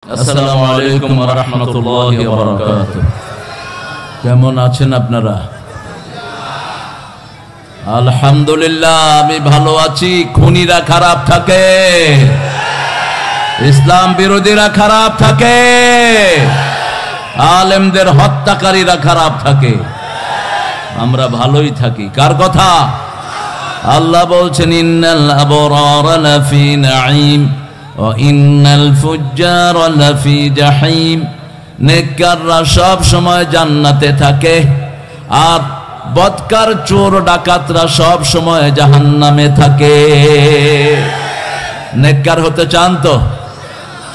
আসসালামু আলাইকুম ওয়া রাহমাতুল্লাহি ওয়া বারাকাতুহু। কেমন আছেন আপনারা? আলহামদুলিল্লাহ আমি ভালো আছি। খুনিরা খারাপ থাকে, ইসলাম বিরোধীরা খারাপ থাকে, আলেমদের হত্যাকারীরা খারাপ থাকে, আমরা ভালোই থাকি। কার কথা? আল্লাহ বলছেন ইন্নাল আবরারা লাফি নাঈম ওয়া ইন্নাল ফুজ্জারা লাফি জাহিম। নেককাররা সব সময় জান্নাতে থাকে আর বদকার চোর ডাকাতরা সব সময় জাহান্নামে থাকে। নেককার হতে চান তো?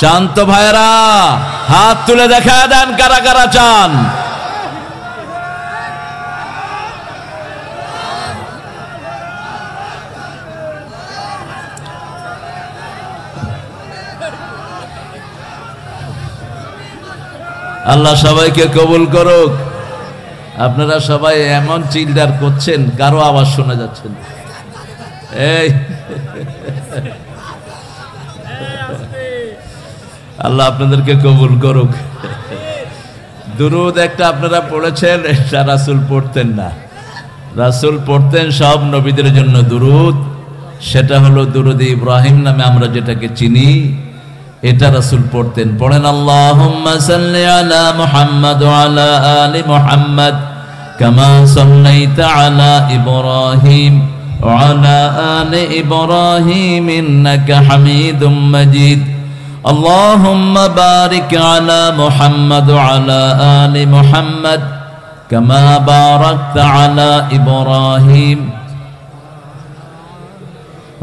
চান তো ভাইরা? হাত তুলে দেখা দেন কারা কারা চান। আল্লাহ সবাইকে কবুল করুক। আপনারা সবাই এমন চিল্লার করছেন, কারো আওয়াজ শোনা যাচ্ছে না। এই আল্লাহ আপনাদেরকে কবুল করুক। দুরুদ একটা আপনারা পড়েছেন, এটা রাসূল পড়তেন না। রাসূল পড়তেন সব নবীদের জন্য দুরুদ, সেটা হলো দুরুদ ইব্রাহিম নামে আমরা যেটাকে চিনি, এটা রাসূল পড়তেন। পড়েন আল্লাহুম্মা সাল্লি আলা মুহাম্মাদ ওয়া আলা আলি মুহাম্মাদ কামা সাল্লাইতা আলা ইব্রাহিম ওয়া আলা আলি ইব্রাহিম ইন্নাকা হামিদুম মাজিদ। আল্লাহুম্মা বারিক আলা মুহাম্মাদ ওয়া আলা আলি মুহাম্মাদ কামা বারাকতা আলা ইব্রাহিম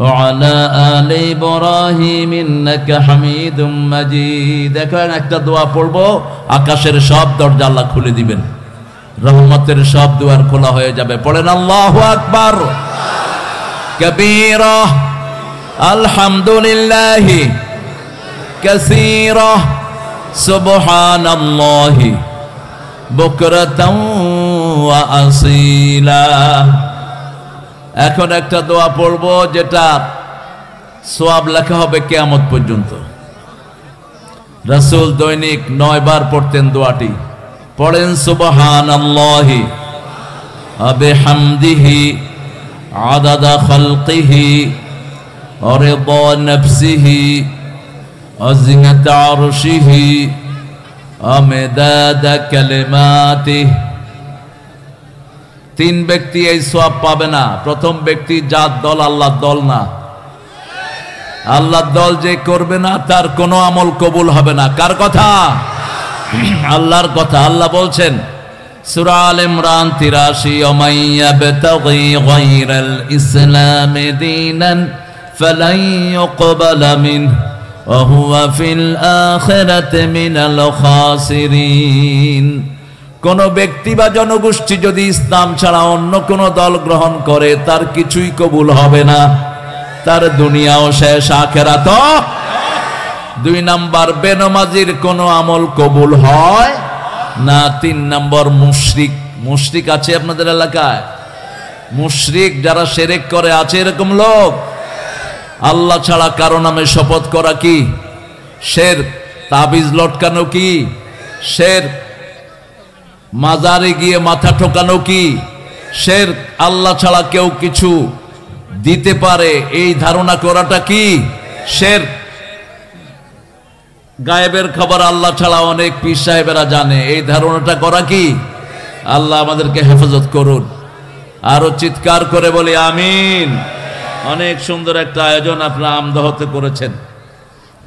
وعلى آل إبراهيم إنك حميد مجيد। দেখেন একটা দোয়া পড়বো, আকাশের সব দরজা আল্লাহ খুলে দিবেন, রহমতের সব দুয়ার খোলা হয়ে যাবে। পড়েন আল্লাহু আকবার কবীরা আলহামদুলিল্লাহি কাসীরা সুবহানাল্লাহি বুকরাতাও ওয়া আসীলা। এখন একটা দোয়া পড়বো যেটা সওয়াব লেখা হবে কিয়ামত পর্যন্ত। রাসূল দৈনিক 9 বার পড়তেন দোয়াটি। পড়েন সুবহানাল্লাহি ওয়া বিহামদিহি আদাদা খালকিহি ওয়া রিদা নাফসিহি ওয়া জিনাতা আরশিহি ওয়া মিদাদা কালিমাতিহি। 3 ব্যক্তি এই সওয়াব পাবে না। প্রথম ব্যক্তি যার দল আল্লাহর দল না। আল্লাহর দল যে করবে না তার কোনো আমল কবুল হবে না। কার কথা? আল্লাহর কথা। আল্লাহ বলছেন সূরা আল ইমরান 83 ওয়ামান ইয়াবতাগি গায়রাল ইসলামি দীনান ফালান ইউকবালা মিনহু ওয়া হুয়া ফিল আখিরাতি মিনাল খাসিরিন। কোন ব্যক্তি বা জনগোষ্ঠী যদি ইসলাম ছাড়া অন্য কোন দল গ্রহণ করে তার কিছুই কবুল হবে না, তার দুনিয়াও শেষ, আখিরাতও। 2 নাম্বার বেনমাজির কোন আমল কবুল হয় না। 3 নাম্বার মুশরিক। মুশরিক আছে আপনাদের এলাকায়? মুশরিক যারা শিরক করে আছে এরকম লোক? আল্লাহ ছাড়া কারো নামে শপথ করা কি শিরক? তাবিজ লটকানো কি শিরক? মাজারে গিয়ে মাথা ঠোকানো কি শিরক? আল্লাহ ছাড়া কেউ কিছু দিতে পারে এই ধারণা করাটা কি শিরক? গায়েবের খবর আল্লাহ ছাড়া অনেক পীর সাহেবেরা জানে, এই ধারণাটা করা কি? আল্লাহ আমাদেরকে হেফাজত করুন। আরো চিৎকার করে বলি আমিন। অনেক সুন্দর একটা আয়োজন আপনারা আমদহতে করেছেন।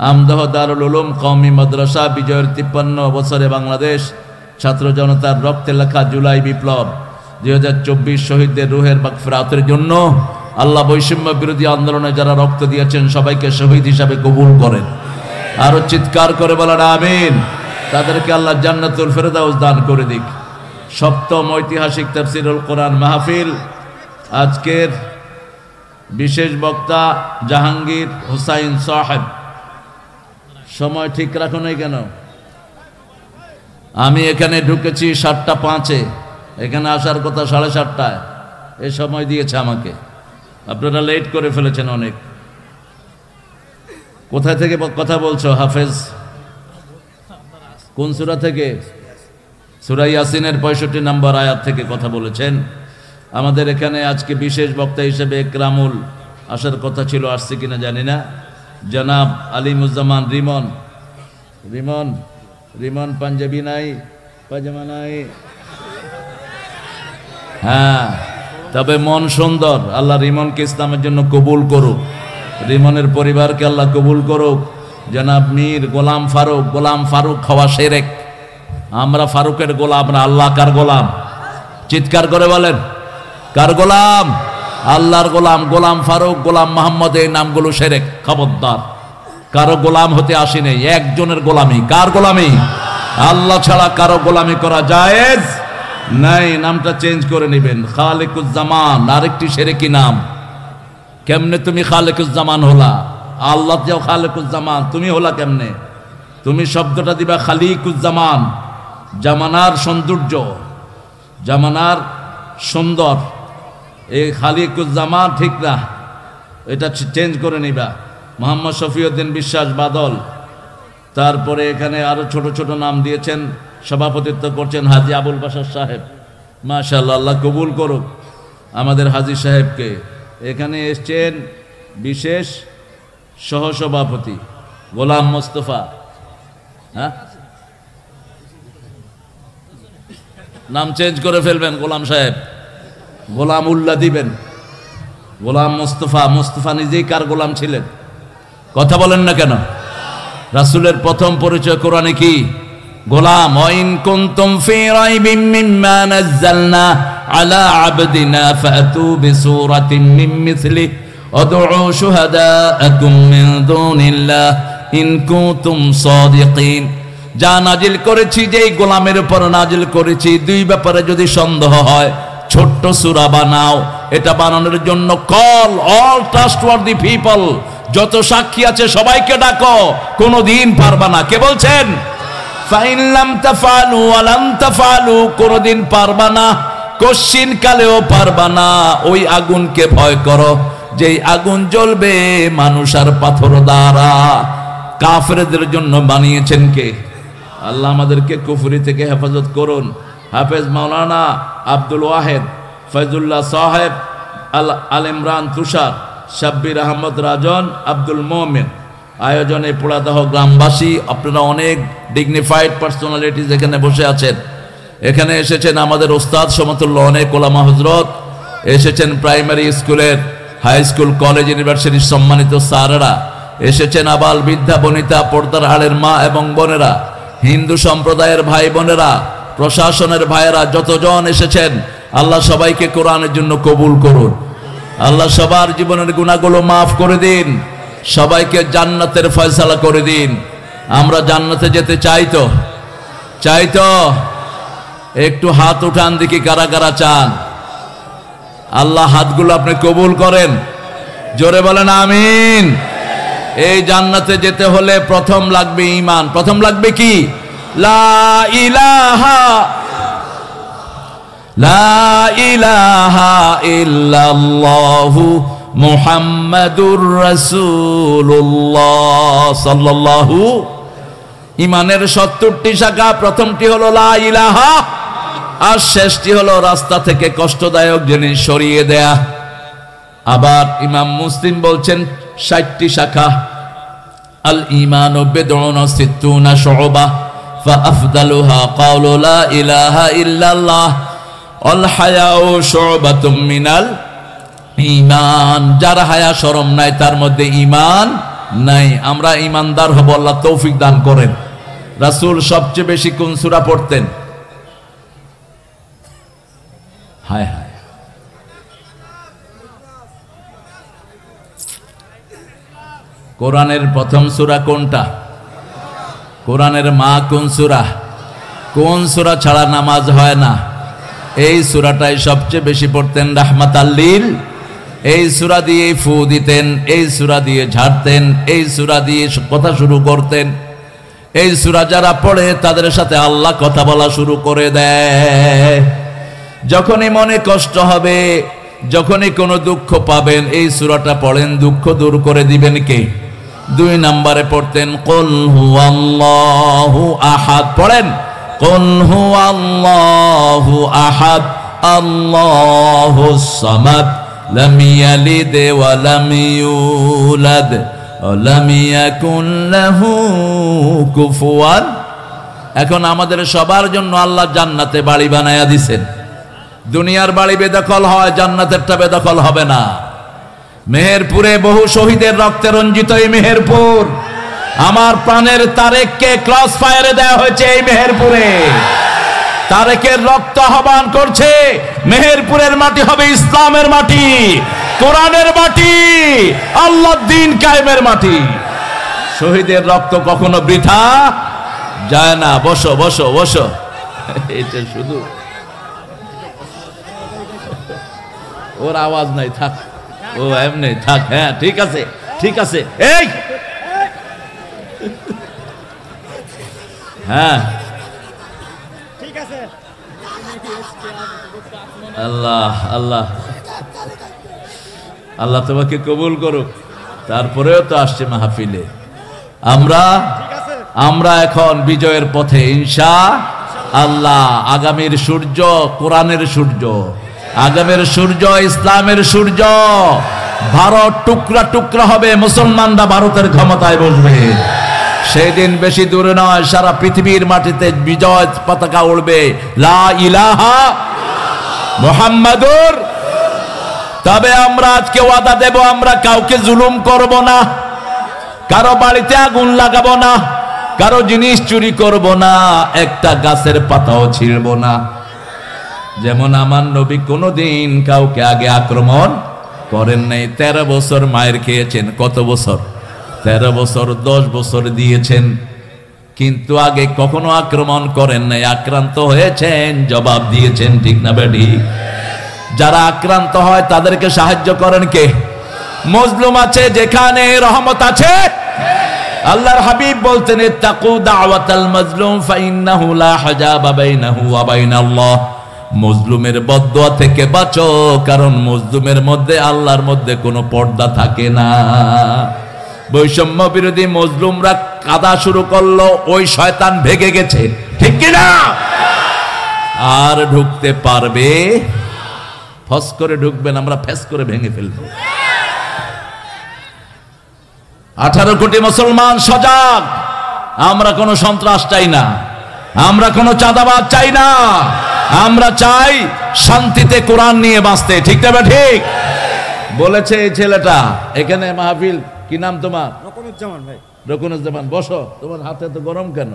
আমদহ দারুল উলুম কওমি মাদ্রাসা বিজয়ের 53 বছরে বাংলাদেশ ছাত্র জনতার রক্তে লেখা জুলাই বিপ্লব 2024 শহীদদের রুহের মাগফিরাতের জন্য আল্লাহ বৈষম্য বিরোধী আন্দোলনে যারা রক্ত দিয়েছেন সবাইকে শহীদ হিসাবে কবুল করেন। আরো চিৎকার করে বলেন আমিন। তাদেরকে আল্লাহ জান্নাতুল ফেরদাউস দান করে দিক। 7ম ঐতিহাসিক তাফসীরুল কোরআন মাহফিল। আজকের বিশেষ বক্তা জাহাঙ্গীর হোসাইন সাহেব। সময় ঠিক রাখো নাই কেন? আমি এখানে ঢুকেছি 7টা 5-এ, এখানে আসার কথা 7:30টায়। এই সময় দিয়েছে আমাকে। আপনারা লেট করে ফেলেছেন অনেক। কোথা থেকে কথা বলছো? হাফেজ কোন সূরা থেকে? সূরা ইয়াসিনের 65 নম্বর আয়াত থেকে কথা বলেছেন। আমাদের এখানে আজকে বিশেষ বক্তা হিসেবে একরামুল আসার কথা ছিল, আসছে কিনা জানি না, জনাব আলিমুজ্জামান রিমন। রিমন রিমন পাঞ্জাবি নাই, পাজামা নাই। হ্যাঁ, তবে মন সুন্দর। আল্লাহ রিমনকে ইসলামের জন্য কবুল করুক, রিমনের পরিবারকে আল্লাহ কবুল করুক। জনাব মীর গোলাম ফারুক, গোলাম ফারুক হওয়া শিরক। আমরা ফারুকের গোলাম না, আল্লাহ কার গোলাম? চিৎকার করে বলেন, কার গোলাম? আল্লাহর গোলাম। গোলাম ফারুক, গোলাম মোহাম্মদ, এই নামগুলো শিরক। খবরদার, কারো গোলাম হতে আসেনি, একজনের গোলামি। কার গোলামি? আল্লাহ ছাড়া কারো গোলামি করা জায়েজ নাই। নামটা চেঞ্জ করে নেবেন, খালিকুজ্জামান আরেকটি শিরকি নাম। কেমনে তুমি খালিকুজ্জামান হলা? আল্লাহ যাও খালিকুজ্জামান, তুমি হলা কেমনে? তুমি শব্দটা দিবা খালিকুজ্জামান, জামানার সৌন্দর্য, জামানার সুন্দর। এই খালিকুজ্জামান ঠিক না, এটা চেঞ্জ করে নিবা। মোহাম্মদ শফিউদ্দিন বিশ্বাস বাদল। তারপরে এখানে আরো ছোট ছোট নাম দিয়েছেন, সভাপতিত্ব করছেন হাজী আবুল বাশার সাহেব। মাশাআল্লাহ, আল্লাহ কবুল করুক আমাদের হাজী সাহেবকে। এখানে এসছেন বিশেষ সহসভাপতি গোলাম মোস্তফা। হ্যাঁ, নাম চেঞ্জ করে ফেলবেন, গোলাম সাহেব, গোলাম উল্লাহ দিবেন। গোলাম মোস্তফা, মোস্তফা নিজেই কার গোলাম ছিলেন? কথা বলেন না কেন? রাসূলের প্রথম পরিচয় কোরআনে কি? গোলাম। ওয়াইন কুনতুম ফি রাইবিম মিম্মা নাযালনা আলা আবদিনা ফাতু বিসূরাতিন মিন মিসলিহি ওয়াদউ শুহাদাআকুম মিন দুনিল্লাহ ইন কুনতুম সাদিকিন। যা নাজিল করেছি, যেই গোলামের উপর নাজিল করেছি, দুই ব্যাপারে যদি সন্দেহ হয়, ছোট্ট সূরা বানাও। এটা বানানোর জন্য কল অল ট্রাস্টওয়ার্দি পিপল, যত সাক্ষী আছে সবাইকে ডাকো। কোনদিন পারবা না। কে বলছেন? ফাইন লাম তাফআলু ওয়া লাম তাফআলু, কোনদিন পারবা না, কশিন কালেও পারবা না। ওই আগুনকে ভয় করো, যেই আগুন জ্বলবে মানুষ আর পাথর দ্বারা। কাফেরদের জন্য বানিয়েছেন কে? আল্লাহ আমাদেরকে কুফরি থেকে হেফাজত করুন। হাফেজ মাওলানা আব্দুল ওয়াহেদ, ফয়জুল্লাহ সাহেব, আল ইমরান তুষার, শাব্বির আহমদ রাজন, আব্দুল মোমেন আয়োজনে পোড়াদহ গ্রামবাসী। আপনারা অনেক ডিগনিফাইড পার্সোনালিটিজ এখানে বসে আছেন। এখানে এসেছেন আমাদের ওস্তাদ সমতুল্য অনেক ওলামা হজরত, এসেছেন প্রাইমারি স্কুলের, হাই স্কুল, কলেজ, ইউনিভার্সিটির সম্মানিত স্যারেরা, এসেছেন আবাল বৃদ্ধা বনিতা, পর্দার আড়ের মা এবং বোনেরা, হিন্দু সম্প্রদায়ের ভাই বোনেরা, প্রশাসনের ভাইয়েরা, যতজন এসেছেন, আল্লাহ সবাইকে কোরআনের জন্য কবুল করুন। আল্লাহ সবার জীবনের গুনাহগুলো মাফ করে দিন, সবাইকে জান্নাতের ফয়সালা করে দিন। আমরা জান্নাতে যেতে চাই তো? চাই তো? একটু হাত উঠান দেখি কারা কারা চান। আল্লাহ হাতগুলো আপনি কবুল করেন, জোরে বলেন আমিন। এই জান্নাতে যেতে হলে প্রথম লাগবে ঈমান। প্রথম লাগবে কি? লা ইলাহা ইল্লাল্লাহু মুহাম্মাদুর রাসূলুল্লাহ সাল্লাল্লাহু। ঈমানের 70টি শাখা, প্রথমটি হলো লা ইলাহা, আর শেষটি হলো রাস্তা থেকে কষ্টদায়ক জিনিস সরিয়ে দেয়া। আবার ইমাম মুসলিম বলছেন 60টি শাখা। আল ঈমানু বিদউন ওয়া সিত্তুনা শু'বা ফাআফদালুহা কাওলু লা ইলাহা ইল্লাল্লাহ ওয়াল হায়াউ শু'বাতুম মিনাল ঈমান। যার হায়া শরম নাই তার মধ্যে ঈমান নাই। আমরা ঈমানদার হব, আল্লাহ তৌফিক দান করেন। রাসূল সবচেয়ে বেশি কোন সূরা পড়তেন? হায় হায়, কোরআনের প্রথম সূরা কোনটা? কোরআনের মা কোন সূরা? কোন সূরা ছাড়া নামাজ হয় না? এই সূরাটাই সবচেয়ে বেশি পড়তেন। রাহমাতাল লিল, এই সূরা দিয়ে ফু দিতেন, এই সূরা দিয়ে ঝাড়তেন, এই সূরা দিয়ে কথা শুরু করতেন। এই সূরা যারা পড়ে তাদের সাথে আল্লাহ কথা বলা শুরু করে দেয়। যখনই মনে কষ্ট হবে, যখনই কোনো দুঃখ পাবেন, এই সূরাটা পড়েন, দুঃখ দূর করে দিবেন কে? দুই নম্বরে পড়তেন কুল হুয়াল্লাহু আহাদ। পড়েন কুল হুয়াল্লাহু আহাদ আল্লাহুস সামাদ লাম ইয়ালিদ ওয়া লাম ইউলাদ ওয়া লাম ইয়াকুন লাহু কুফুয়ান। এখন আমাদের সবার জন্য আল্লাহ জান্নাতে বাড়ি বানায়া দিবেন। দুনিয়ার বাড়ি বেদখল হয়, জান্নাতেরটা বেদখল হবে না। মেহেরপুরে বহু শহীদের রক্তে রঞ্জিত এই মেহেরপুর, আমার প্রাণের তারেককে ক্রস ফায়ারে দেওয়া হয়েছে এই মেহেরপুরে। তারেকের রক্ত আহ্বান করছে, মেহেরপুরের মাটি হবে ইসলামের মাটি, কোরআনের মাটি, আল্লাহর দ্বীন কায়েমের মাটি। শহীদের রক্ত কখনো বৃথা যায় না। বসো বসো বসো, এটা শুধু ওর আওয়াজ নাই, থাক ও এমনি থাক। হ্যাঁ ঠিক আছে ঠিক আছে। এই হ্যাঁ ঠিক আছে। আল্লাহ আল্লাহ আল্লাহ তোমাকে কবুল করুক। তারপরেও তো আসছে মাহফিলে। আমরা এখন বিজয়ের পথে ইনশাআল্লাহ। আগামীর সূর্য কোরআনের সূর্য, আগামীর সূর্য ইসলামের সূর্য। ভারত টুকরা টুকরা হবে, মুসলমানরা ভারতের ক্ষমতায় বসবে। সেই দিন বেশি দূরে নয়, সারা পৃথিবীর মাটিতে বিজয় পতাকা উড়বে, লা ইলাহা মুহাম্মাদুর। তবে আমরা আজকে ওয়াদা দেব, আমরা কাউকে জুলুম করব না, কারো বাড়িতে আগুন লাগাবো না, কারো জিনিস চুরি করব না, একটা গাছের পাতাও ছিঁড়ব না। যেমন আমার নবী কোনোদিন কাউকে আগে আক্রমণ করেন নাই। 13 বছর মায়ের খেয়েছেন। কত বছর? 13 বছর, 10 বছর দিয়েছেন, কিন্তু আগে কখনো আক্রমণ করেন নাই। আক্রান্ত হয়েছেন, জবাব দিয়েছেন, ঠিক না বেটি? যারা আক্রান্ত হয় তাদেরকে সাহায্য করেন কে? মজলুম আছে যেখানে রহমত আছে। আল্লাহর হাবিব বলতেন, ইত্তাকু দাওয়াতাল মাজলুম ফাইন্নাহু লা হাজাবা বাইনাহু ওয়া বাইনাল্লাহ। মজলুমের বদদুয়া থেকে বাঁচো, কারণ মজলুমের মধ্যে আল্লাহর মধ্যে কোনো পর্দা থাকে না। বৈষম্য বিরোধী মজলুমরা কাদা শুরু করলো, ওই শয়তান ভেগে গেছে, ঠিক কিনা? আর ঢুকতে পারবে? ফস করে ঢুকবেন, আমরা ফেস করে ভেঙে ফেলবো। 18 কোটি মুসলমান সজাগ। আমরা কোনো সন্ত্রাস চাই না, আমরা কোনো চাঁদাবাজ চাই না, আমরা চাই শান্তিতে কোরআন নিয়ে বাঁচতে, ঠিক না? ঠিক বলেছে এই ছেলেটা। এখানে মাহফিল, কি নাম তোমার? রকুনুজ্জামান ভাই। রকুনুজ্জামান, বসো। তোমার হাতে তো গরম কেন?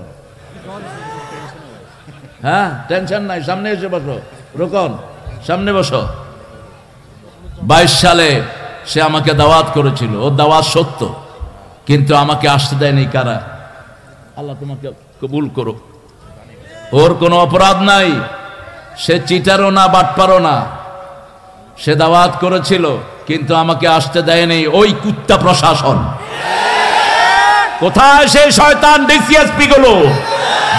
হ্যাঁ টেনশন নাই, সামনে এসে বসো। রোকন সামনে বসো। 22 সালে সে আমাকে দাওয়াত করেছিল, ও দাওয়াত সত্য, কিন্তু আমাকে আসতে দেয়নি। কারা? আল্লাহ তোমাকে কবুল করুক। ওর কোনো অপরাধ নাই, সে চিটারও না, বাটপারও না। সে দাওয়াত করেছিল, কিন্তু আমাকে আসতে দেয়নি ওই কুত্তা প্রশাসন। কোথায় সেই শয়তান ডিসিএসপি গুলো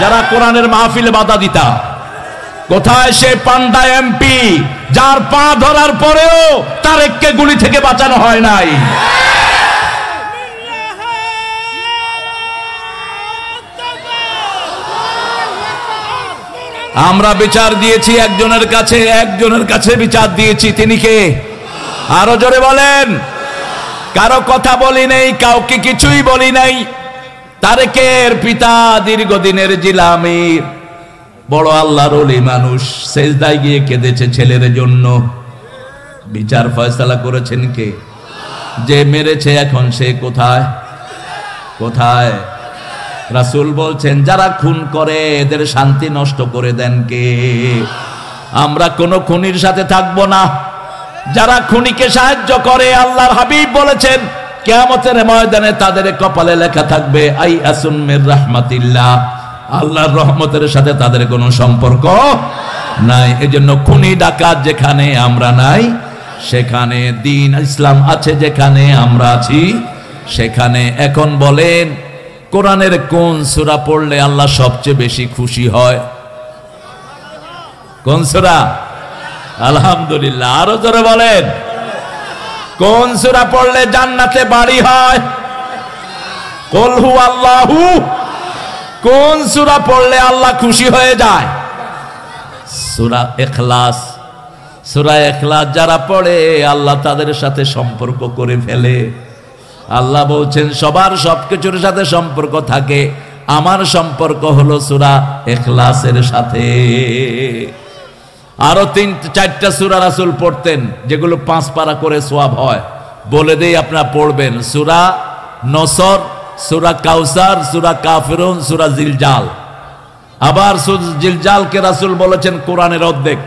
যারা কোরআনের মাহফিলে বাধা দিতা? কোথায় সে পান্ডা এমপি যার পা ধরার পরেও তারেককে গুলি থেকে বাঁচানো হয় নাই? আমরা বিচার দিয়েছি একজনের কাছে বিচার দিয়েছি। তিনি কে? আরো জোরে বলেন। কারো কথা বলি নাই, কাউকে কিছুই বলি নাই। তারেকের পিতা দীর্ঘদিনের জিলামির বড় আল্লাহর ওলি মানুষ, সেজদায় গিয়ে কেঁদেছে ছেলের জন্য। বিচার ফয়সালা করেছেন কে? যে মেরেছে এখন সে কোথায়? কোথায়? রাসূল বলছেন, যারা খুন করে এদের শান্তি নষ্ট করে দেন কে? আমরা কোন খুনির সাথে থাকবো না। যারা খুনিকে সাহায্য করে, আল্লাহর হাবিব বলেছেন কিয়ামতের ময়দানে তাদের কপালে লেখা থাকবে আই আসুন মির রাহমাতিল্লাহ, আল্লাহর রহমতের সাথে তাদের কোনো সম্পর্ক নাই। এজন্য খুনি ডাকাত যেখানে আমরা নাই, সেখানে দ্বীন ইসলাম আছে, যেখানে আমরা আছি সেখানে। এখন বলেন, কোরআনের কোন সূরা পড়লে আল্লাহ সবচেয়ে বেশি খুশি হয়? কোন সূরা? আলহামদুলিল্লাহ। আরো জোরে বলেন। কোন সূরা পড়লে জান্নাতে বাড়ি হয়? কুল হুয়াল্লাহু। কোন সূরা পড়লে আল্লাহ খুশি হয়ে যায়? সূরা ইখলাস। সূরা ইখলাস যারা পড়ে আল্লাহ তাদের সাথে সম্পর্ক করে ফেলে। আল্লাহ বলছেন সবার সবকিছুর সাথে সম্পর্ক থাকে, আমার সম্পর্ক হলো সূরা ইখলাসের সাথে। আরো 3-4টা সূরা রাসূল পড়তেন যেগুলো 5 পারা করে সওয়াব হয়, বলে দেই আপনারা পড়বেন। সূরা নসর, সূরা কাউসার, সূরা কাফিরুন, সূরা জিলজাল। আবার জিলজালকে রাসূল বলেছেন কোরআনের অর্ধেক,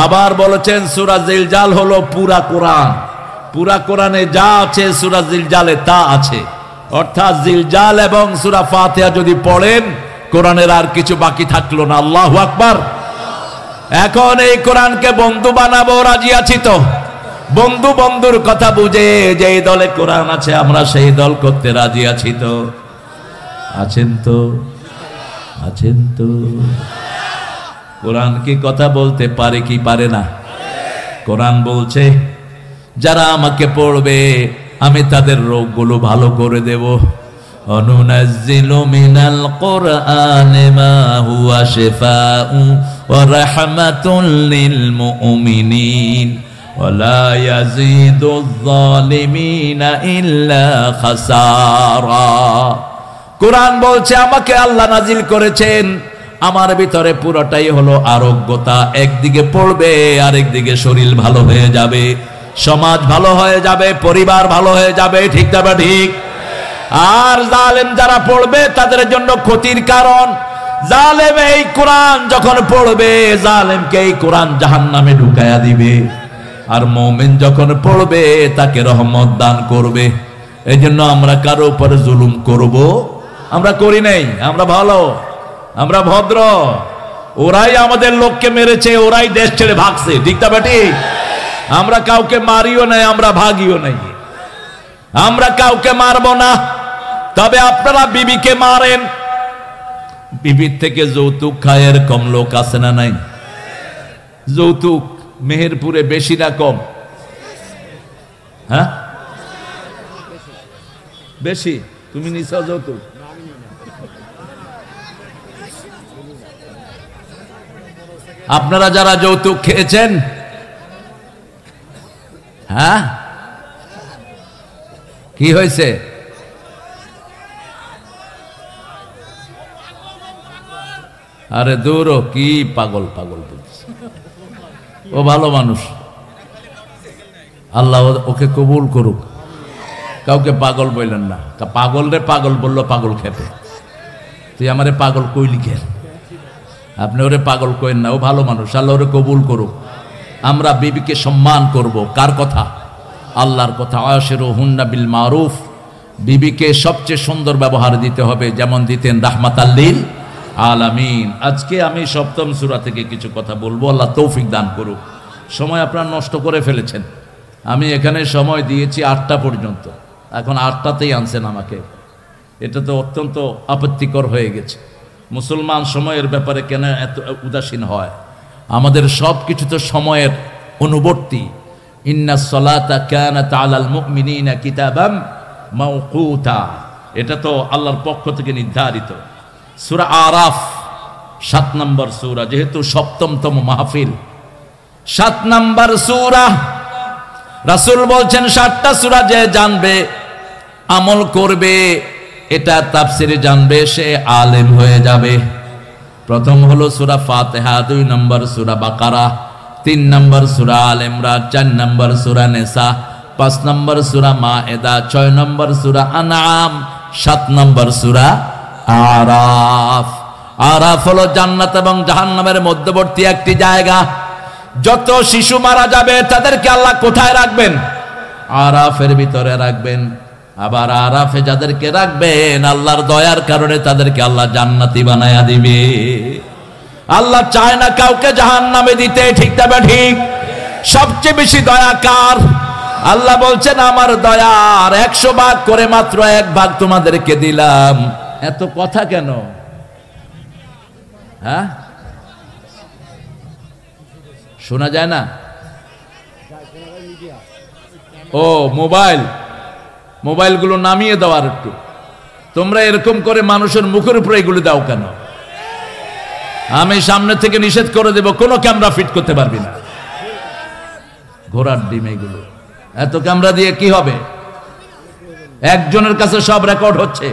আবার বলেছেন সূরা জিলজাল হলো পুরা কোরআন। পুরা কোরআনে যা আছে সূরা জিলজালে তা আছে, অর্থাৎ জিলজাল এবং সূরা ফাতিহা যদি পড়েন কোরআনের আর কিছু বাকি থাকলো না। আল্লাহু আকবার। এখন এই কোরআনকে বন্ধু বানাবো, রাজি আছি তো? বন্ধু বন্ধুর কথা বুঝে যেই দলে কোরআন আছে আমরা সেই দল করতে রাজি আছি তো? আছেন তো? আছেন তো? কোরআন কি কথা বলতে পারে কি পারে না? কোরআন বলছে যারা আমাকে পড়বে আমি তাদের রোগগুলো ভালো করে দেব। অনুনাজ্জিলু মিনাল কুরআনি মা হুয়া শিফাউ ওয়া রাহমাতুল লিল মুমিনিন ওয়া লা ইয়াজিদুয যালিমিনা ইল্লা খাসারা। কোরআন বলছে আমাকে আল্লাহ নাজিল করেছেন, আমার ভিতরে পুরোটাই হলো আরোগ্যতা। একদিকে পড়বে আরেকদিকে শরীর ভালো হয়ে যাবে, সমাজ ভালো হয়ে যাবে, পরিবার ভালো হয়ে যাবে, ঠিক না ঠিক? আর জালেম যারা পড়বে তাদের জন্য ক্ষতির কারণ। জালেম এই কোরআন যখন পড়বে জালেমকে এই কোরআন জাহান্নামে ঢুকায়া দিবে, আর মুমিন যখন পড়বে তাকে রহমত দান করবে। এই জন্য আমরা কারো উপরে জুলুম করব আমরা করি নাই, আমরা ভালো, আমরা ভদ্র। ওরাই আমাদের লোককে মেরেছে, ওরাই দেশ ছেড়ে ভাগছে, ঠিক না ঠিক? আমরা কাউকে মারিও নাই, আমরা ভাগিও নাই, আমরা কাউকে মারবো না। তবে আপনারা বিবিকে মারেন, বিবির থেকে যৌতুক খায় এরকম লোক আছে না নাই? যৌতুক মেহেরপুরে বেশি না কম? হ্যাঁ বেশি। তুমি নিছো যৌতুক? আপনারা যারা যৌতুক খেয়েছেন, হ্যাঁ কি হয়েছে? আরে দূর, কি পাগল পাগল বলছে। ও ভালো মানুষ, আল্লাহ ওকে কবুল করুক। কাউকে পাগল বললেন না, পাগল রে পাগল বললো পাগল খেপে। তুই আমারে পাগল কইলি কেন? আপনি ওরে পাগল কইন না, ও ভালো মানুষ, আল্লাহ ওরে কবুল করুক। আমরা বিবিকে সম্মান করব। কার কথা? আল্লাহর কথা। আশিরুহুন্না বিল মারুফ। বিবিকে সবচেয়ে সুন্দর ব্যবহার দিতে হবে, যেমন দিতেন রাহমাতাল লিল আলামিন। আজকে আমি 7ম সূরা থেকে কিছু কথা বলবো, আল্লাহ তৌফিক দান করুক। সময় আপনারা নষ্ট করে ফেলেছেন। আমি এখানে সময় দিয়েছি 8টা পর্যন্ত, এখন 8টাতেই আনছেন আমাকে। এটা তো অত্যন্ত আপত্তিকর হয়ে গেছে। মুসলমান সময়ের ব্যাপারে কেন এত উদাসীন হয়? আমাদের সব কিছু তো সময়ের অনুবর্তী। ইন্নাস সালাতা কানাত আলাল মুমিনিনা কিতাবাম মাওকুতা, এটা তো আল্লাহর পক্ষ থেকে নির্ধারিত। সূরা আরাফ 7 নম্বর সূরা, যেহেতু 7তম মাহফিল 7 নম্বর সূরা। রাসূল বলছেন 7টা সূরা যে জানবে, আমল করবে, এটা তাফসিরে জানবে, সে আলেম হয়ে যাবে। প্রথম হলো সূরা ফাতিহা, 2 নম্বর সূরা বাকারা, 3 নম্বর সূরা আল ইমরান, 4 নম্বর সূরা নিসা, 5 নম্বর সূরা মায়েদা, 6 নম্বর সূরা আনআম, 7 নম্বর সূরা আরাফ। আরাফ হলো জান্নাত এবং জাহান্নামের মধ্যবর্তী একটি জায়গা। যত শিশু মারা যাবে তাদেরকে আল্লাহ কোথায় রাখবেন? আরাফের ভিতরে রাখবেন। আবার আরাফে যাদেরকে রাখবেন আল্লাহর দয়ার কারণে তাদেরকে আল্লাহ জান্নাতি বানায়া দিবে। আল্লাহ চায় না কাউকে জাহান্নামে দিতে, ঠিক না ঠিক? সবচেয়ে বেশি দয়া কার? আল্লাহ বলছেন আমার দয়ার 100 ভাগ করে মাত্র 1 ভাগ তোমাদেরকে দিলাম। এত কথা কেন? হ্যাঁ শোনা যায় না? ও মোবাইলগুলো নামিয়ে দেওয়ার একটু। তোমরা এরকম করে মানুষের মুখের উপরে এগুলো দাও কেন? আমি সামনে থেকে নিষেধ করে দেব, কোনো ক্যামেরা ফিট করতে পারবি না। ঘোড়ার ডিম এগুলো, এত ক্যামেরা দিয়ে কি হবে? একজনের কাছে সব রেকর্ড হচ্ছে।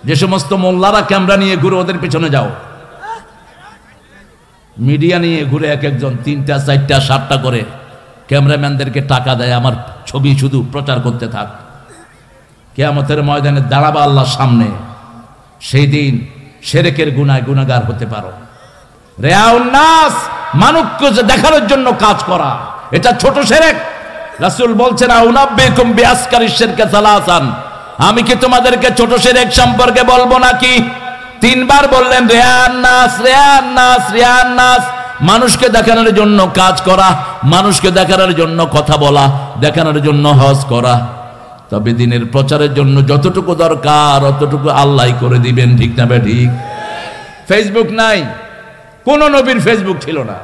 যে সমস্ত মোল্লারা ক্যামেরা নিয়ে ঘুরে, ওদের পিছনে যাও। মিডিয়া নিয়ে ঘুরে এক একজন 3টা 4টা 7টা করে ক্যামেরাম্যানদেরকে টাকা দেয়, আমার ছবি শুধু প্রচার করতে থাক। কিয়ামতের ময়দানে দাঁড়াবা আল্লাহর সামনে, সেই দিন শিরকের গুনায় গুনাহগার হতে পারো। রিয়াউন নাস, মানুষকে দেখানোর জন্য কাজ করা, এটা ছোট শিরক। রাসূল বলছেন আউনাব্বিকুম বিআসকারিশ শিরকে সালাসান, আমি কি তোমাদেরকে ছোট শিরক সম্পর্কে বলবো নাকি? 3 বার বললেন রিয়ান নাস, রিয়ান নাস, রিয়ান নাস। মানুষকে দেখানোর জন্য কাজ করা, মানুষকে দেখানোর জন্য কথা বলা, দেখানোর জন্য হজ করা। তবে দিনের প্রচারের জন্য যতটুকু দরকার অতটুকু আল্লাহই করে দিবেন, ঠিক না ঠিক? ফেসবুক নাই, কোন নবীর ফেসবুক ছিল না।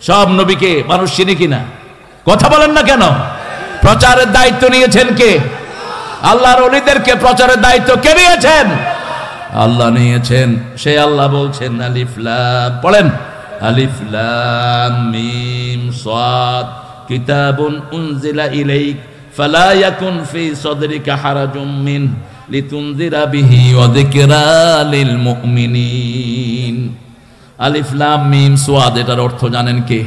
সব নবীকে মানুষ চিনি কিনা? কথা বলেন না কেন? প্রচারের দায়িত্ব নিয়েছেন কে? আল্লাহর ওলিদেরকে প্রচারের দায়িত্ব কে নিয়েছেন? আল্লাহ নিয়েছেন। সে আল্লাহ বলছেন আলিফ লাম, পড়েন আলিফ লাম মিম সাদ, কিতাবুন উনজিলা ইলাইক ফালা ইয়াকুন ফি সাদরিকা হারাজুম মিন লিতুনজিরা বিহি ওয়া যিকরা লিল মুমিনিন। আলিফ লাম মিম সাদ, এটার অর্থ জানেন কে?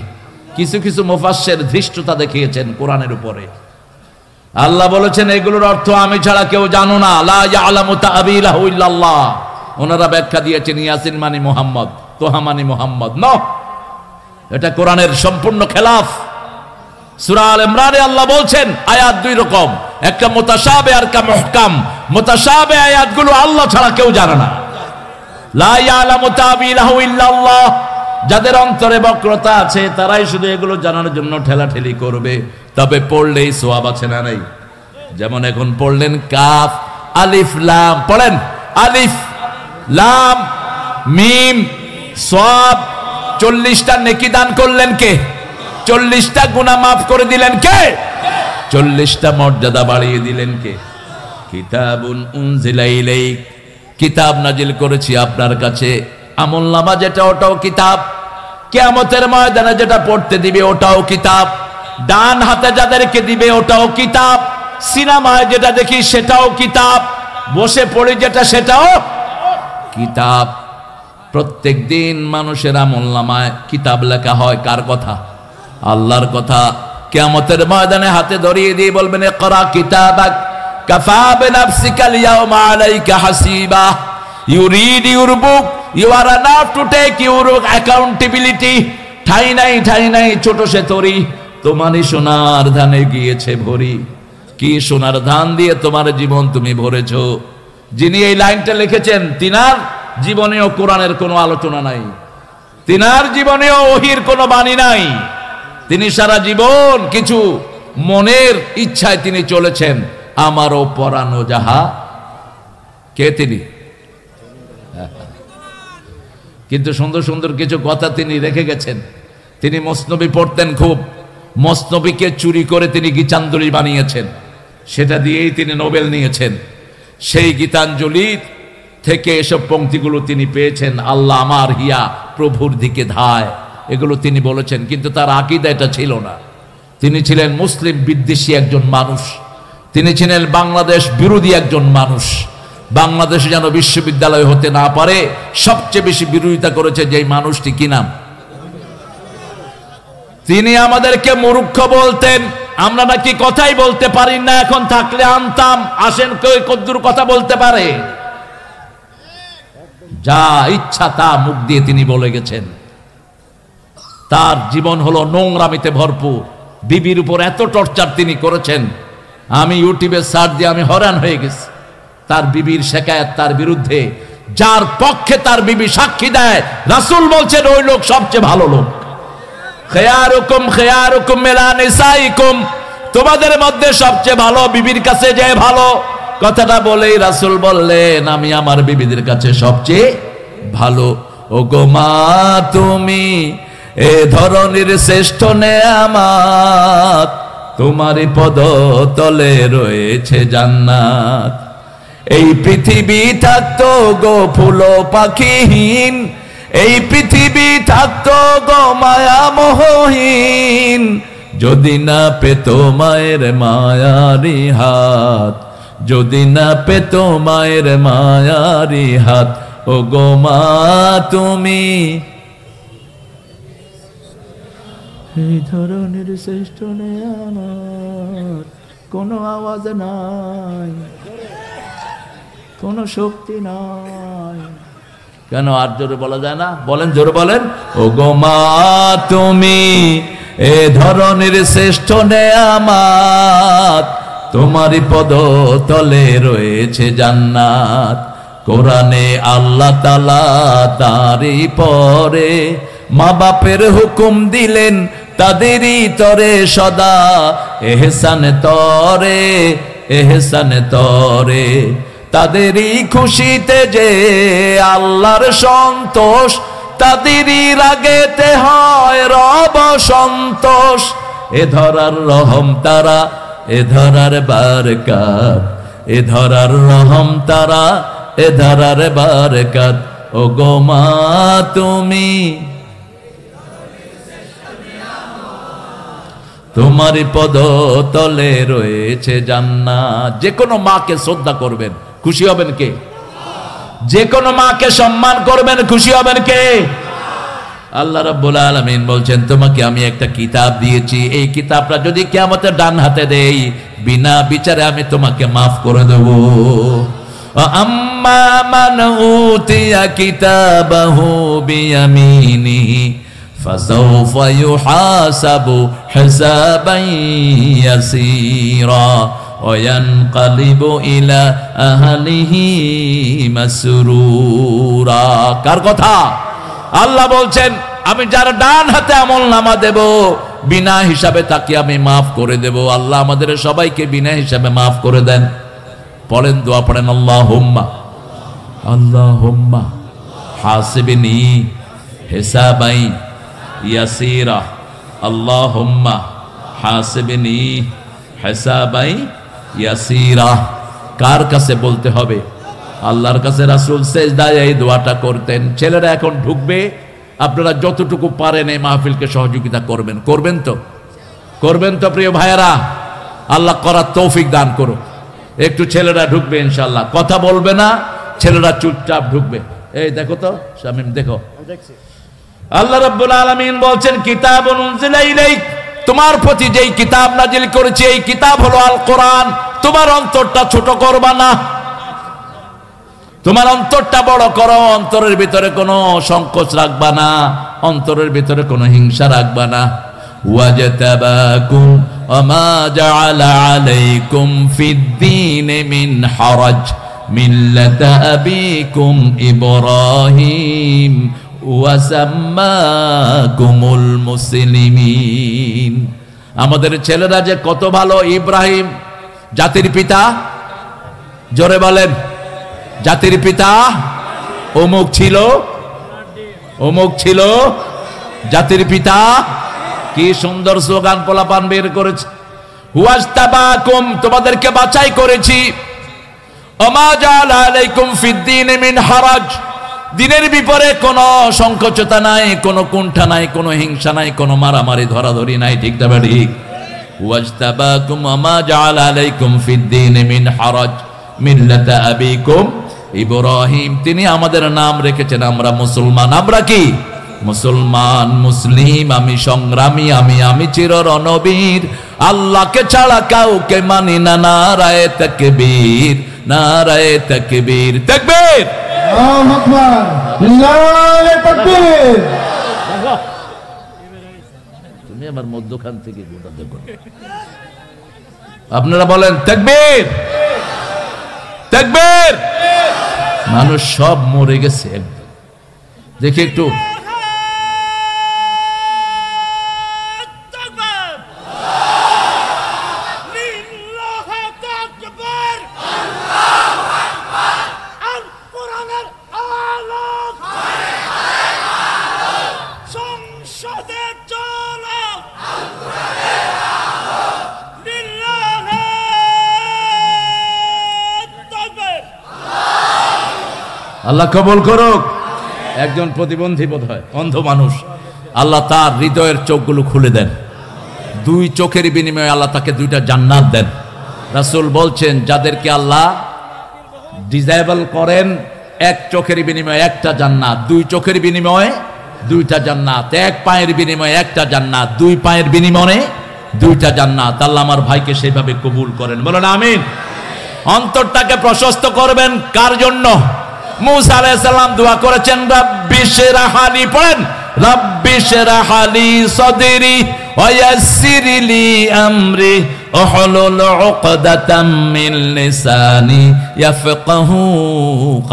কিছু কিছু মুফাসসির ধৃষ্টতা দেখিয়েছেন কোরআনের উপরে। আল্লাহ বলেছেন এগুলোর অর্থ আমি ছাড়া কেউ জানো না, লা ইয়ালামু তা'বিলাহু ইল্লাল্লাহ। ওনারা ব্যাখ্যা দিয়েছেন ইয়াসিন মানে মুহাম্মদ, তোহা মানে মুহাম্মদ। ন, এটা কোরআনের সম্পূর্ণ খেলাফ। সূরা আল ইমরানে আল্লাহ বলছেন আয়াত 2 রকম, একটা মুতাশাবিহ আর একটা মুহকাম। মুতাশাবিহ আয়াতগুলো আল্লাহ ছাড়া কেউ জানে না। লা ইয়ালামু তা'বিলাহু ইল্লাল্লাহ, যাদের অন্তরে বক্রতা আছে তারাই শুধু এগুলো জানার জন্য ঠেলাঠেলি করবে। তবে পড়লেই সওয়াব আছে না নাই? যেমন এখন পড়লেন কাফ আলিফ লাম, পড়েন আলিফ লাম মিম সাদ, 40টা নেকি দান করলেন কে? 40টা গুনাহ মাফ করে দিলেন কে? 40টা মর্যাদা বাড়িয়ে দিলেন কে? কিতাবুন উনজিলা ইলাইক, কিতাব নাজিল করেছি আপনার কাছে। আমলনামা যেটা ওটাও কিতাব, কিয়ামতের ময়দানে যেটা পড়তে দিবে ওটাও কিতাব, ডান হাতে যাদেরকে দিবে ওটাও কিতাব, সিনেমায় যেটা দেখি সেটাও কিতাব, বসে পড়ি যেটা সেটাও কিতাব। প্রত্যেক দিন মানুষের আমলনামায় কিতাব লেখা হয়। কার কথা? আল্লাহর কথা। কিয়ামতের ময়দানে হাতে ধরিয়ে দিয়ে বলবেন ইকরা কিতাবাক কাফা বিনাফসিকাল ইয়াওমা আলাইকা হাসিবা। You read your book, you are enough to take your accountability. ঠাই নাই ছোট সে তরি, তোমারই সোনার ধানে গিয়েছে ভরি। কি সোনার ধান দিয়ে তোমার জীবন তুমি ভরেছো। যিনি এই লাইনটা লিখেছেন তিনার জীবনেও কোরআনের কোনো আলোচনা নাই, তিনার জীবনেও ওহীর কোনো বাণী নাই। তিনি সারা জীবন কিছু মনের ইচ্ছায় তিনি চলেছেন। আমারও পরানো যাহা, কে তিনি? কিন্তু সুন্দর সুন্দর কিছু কথা তিনি রেখে গেছেন। তিনি মসনবী পড়তেন খুব, মসনবীকে চুরি করে তিনি গীতাঞ্জলি বানিয়েছেন, সেটা দিয়েই তিনি নোবেল নিয়েছেন। সেই গীতাঞ্জলি থেকে এসব পংক্তিগুলো তিনি পেয়েছেন। আল্লাহ আমার হিয়া প্রভুর দিকে ধায়, এগুলো তিনি বলেছেন। কিন্তু তার আকীদা এটা ছিল না। তিনি ছিলেন মুসলিম বিদ্বেষী একজন মানুষ, তিনি ছিলেন বাংলাদেশ বিরোধী একজন মানুষ। বাংলাদেশে যেন বিশ্ববিদ্যালয় হতে না পারে সবচেয়ে বেশি বিরোধিতা করেছে যেই মানুষটি, কি নাম? তিনি আমাদেরকে মূর্খ বলতেন। আমরা নাকি কথাই বলতে পারি না, এখন থাকলে আনতাম। আসেন কেউ কদ্দুর কথা বলতে পারে? যা ইচ্ছা তা মুখ দিয়ে তিনি বলে গেছেন। তার জীবন হলো নোংরামিতে ভরপুর। বিবির উপর এত টর্চার তিনি করেছেন, আমি ইউটিউবে সার্চ দিয়ে আমি হয়রান হয়ে গেছি। তার বিবির শিকায়াত তার বিরুদ্ধে, যার পক্ষে তার বিবি সাক্ষী দেয় রাসূল বলছেন ওই লোক সবচেয়ে ভালো লোক। খেয়ারুকুম খেয়ারুকুম মিলা নিসাইকুম, তোমাদের মধ্যে সবচেয়ে ভালো বিবির কাছে যে ভালো। কথাটা বলেই রাসূল বললেন আমি আমার বিবিদের কাছে সবচেয়ে ভালো। ও গো মা তুমি এ ধরনের শ্রেষ্ঠ নেয়ামত, তোমারই পদ তলে রয়েছে জান্নাত। এই পৃথিবী থাকতো গো ফুল পাখিহীন, এই পৃথিবী থাকতো গো মায়া মোহহীন, যদি না পেত মায়ের মায়ারি হাত, যদি না পেত মায়ের মায়ারি হাত। ও গো মা তুমি এই ধরনের শ্রেষ্ঠ নেয়ামত, কোনো আওয়াজ নাই, কোনো শক্তি নাই। কেন আর জোরে বলা যায় না? বলেন, জোরে বলেন। ও গো মা তুমি এ ধরনের শ্রেষ্ঠ নেয়ামত, তোমারই পদ তলে রয়েছে জান্নাত। কোরআনে আল্লাহ তাআলা তারই পরে মা বাপের হুকুম দিলেন তাদেরই তরে সদা এহসান তরে, এহসান তরে। তাদেরই খুশিতে যে আল্লাহর সন্তোষ, তাদেরই রাগেতে হয় রব সন্তোষ। এ ধরার রহম তারা, এ ধরার বারকাত, এ ধরার রহম তারা, এ ধরার বারকাত। ও গো মা তুমি তোমারই পদ তলে রয়েছে জান্নাত। যে কোনো মাকে শ্রদ্ধা করবেন, খুশি হবেন কে? যে কোনো মাকে সম্মান করবেন, খুশি হবেন কে? আল্লাহ রাব্বুল আলামিন বলছেন, তোমাকে আমি একটা কিতাব দিয়েছি, এই কিতাবটা যদি কিয়ামতের ডান হাতে দেই, বিনা বিচারে আমি তোমাকে মাফ করে দেব। আম্মা মান উতিয়া কিতাবাহু বিয়ামিনিহি ফাসাউফা ইউহাসাবু হিসাবান ইয়াসীরা ওয়া ইয়ানকালিবু ইলা আহলিহি মাসরুরা। কার কথা? আল্লাহ বলছেন, আমি যার ডান হাতে আমলনামা দেব, বিনা হিসাবে তাকে আমি মাফ করে দেব। আল্লাহ আমাদের সবাইকে বিনা হিসাবে মাফ করে দেন। পড়েন, দোয়া পড়েন, আল্লাহুম্মা আল্লাহুম্মা হাসিবনি হিসাবাই ইয়াসীরা, আল্লাহুম্মা হাসিবনি হিসাবাই ইয়াসীরা। কার কাছে বলতে হবে? আল্লাহর কাছে। রাসূল সেজদায় এই দোয়াটা করতেন। ছেলেরা এখন ঢুকবে, আপনারা যতটুকু পারেন এই মাহফিলকে সহযোগিতা করবেন। করবেন তো? করবেন তো প্রিয় ভাইয়েরা? আল্লাহ করার তৌফিক দান করুন। একটু ছেলেরা ঢুকবে ইনশাআল্লাহ, কথা বলবে না, ছেলেরা চুপচাপ ঢুকবে। এই দেখো তো শামিম, দেখো, আল্লাহ রাব্বুল আলামিন বলছেন, কিতাবুন উনজিলা ইলাইক, তোমার প্রতি যেই কিতাব নাজিল করেছি এই কিতাব হলো আল কোরআন। তোমার অন্তরটা ছোট করবা না, তোমার অন্তরটা বড় করো। অন্তরের ভিতরে কোনো সংকোচ রাখবা না, অন্তরের ভিতরে কোনো হিংসা রাখবা না। ওয়াজতাবাকুম ওয়ামা জাআলা আলাইকুম ফিদ-দীন মিন হারাজ মিল্লাতা আবিকুম ইব্রাহিম ওয়া সাম্মাকুমুল মুসলিমিন। আমাদের ছেলেরা যে কত ভালো। ইব্রাহিম জাতির পিতা, জোরে বলেন, জাতির পিতা অমুক ছিল, অমুক ছিল, জাতির পিতা। কি সুন্দর স্লোগান পোলাপান বের করেছে। ওয়াজতাবাকুম, তোমাদেরকে বাছাই করেছি। ওমা জাআলা আলাইকুম ফিদ-দীন মিন হারাজ, দিনের ব্যাপারে কোনো সংকোচতা নাই, কোনো কুণ্ঠা নাই, কোনো হিংসা নাই, কোনো মারামারি ধরাধরি নাই। ঠিক না ঠিক? ওয়াজতাবাকুম ওমা জাআলা আলাইকুম ফিদ-দীন মিন হারাজ মিল্লাতা আবিকুম ইব্রাহিম। তিনি আমাদের নাম রেখেছেন, আমরা মুসলমান। আমরা কি মুসলমান, মুসলিম। আমি সংগ্রামী, আমি চির রণবীর, আল্লাহকে ছাড়া কাউকে মানি না। নারায়ে তাকবীর, নারায়ে তাকবীর, তাকবীর, আল্লাহু আকবার, লিল্লাহি তাকবীর। তুমি আমার মধ্যখান থেকে গোটা দেখো, আপনারা বলেন তাকবীর, তাকবীর। মানুষ সব মরে গেছে একদম। দেখি একটু, আল্লাহ কবুল করুক। একজন প্রতিবন্ধী বোধ হয়, অন্ধ মানুষ, আল্লাহ তার হৃদয়ের চোখগুলো খুলে দেন। দুই চোখের বিনিময়ে আল্লাহ তাকে দুইটা জান্নাত দেন। রাসূল বলছেন, যাদেরকে আল্লাহ ডিসেবল করেন, এক চোখের বিনিময়ে একটা জান্নাত, দুই চোখের বিনিময়ে দুইটা জান্নাত, এক পায়ের বিনিময়ে একটা জান্নাত, দুই পায়ের বিনিময়ে দুইটা জান্নাত। আল্লাহ আমার ভাইকে সেইভাবে কবুল করেন, বলেন আমিন। অন্তরটাকে প্রশস্ত করবেন কার জন্য? মুসা আলাইহিস সালাম দোয়া করেছেন, রাব্বি শরহ লি, পড়েন, রাব্বি শরহ লি সাদরি ওয়া ইয়াসসির লি আমরি উহলুল উকদাতাম মিন লিসানি ইয়াফকাহু